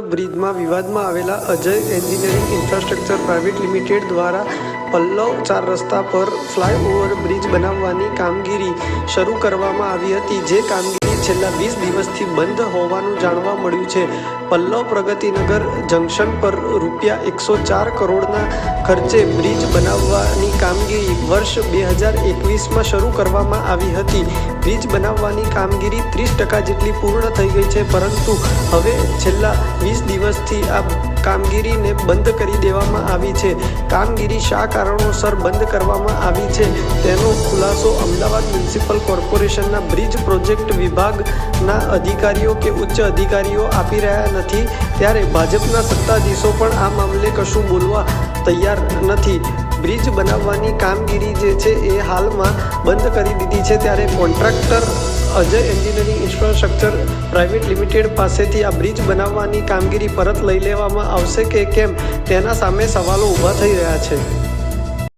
બ્રિજમાં વિવાદમાં આવેલા Ajay engineering infrastructure private limited દ્વારા પલ્લવ 4 રસ્તા પર ફ્લાયઓવર બ્રિજ બનાવવાની કામગીરી શરૂ કરવામાં આવી હતી, જે કામગીરી છેલ્લા 20 દિવસથી બંધ હોવાનું જાણવા મળ્યું છે. પલ્લવ પ્રગતિનગર જંકશન પર ₹104 કરોડના ખર્ચે બ્રિજ બનાવવાની કામગીરી વર્ષ 2021માં શરૂ કરવામાં આવી હતી. બ્રિજ બનાવવાની કામગીરી 30% જેટલી પૂર્ણ થઈ ગઈ છે, પરંતુ હવે છેલ્લા 20 દિવસથી આ કામગીરીને બંધ કરી દેવામાં આવી છે. કામગીરી શા કારણોસર બંધ કરવામાં આવી છે તેનો ખુલાસો અમદાવાદ મ્યુનિસિપલ કોર્પોરેશનના બ્રિજ પ્રોજેક્ટ વિભાગના અધિકારીઓ કે ઉચ્ચ અધિકારીઓ આપી રહ્યા નથી, ત્યારે ભાજપના સત્તાધીશો પણ આ મામલે કશું બોલવા તૈયાર નથી. બ્રિજ બનાવવાની કામગીરી જે છે એ હાલમાં બંધ કરી દીધી છે, ત્યારે contractor Ajay engineering infrastructure private limited પાસેથી આ બ્રિજ બનાવવાની કામગીરી પરત લઈ લેવામાં આવશે કે કેમ તેના સામે સવાલો ઊભા થઈ રહ્યા છે.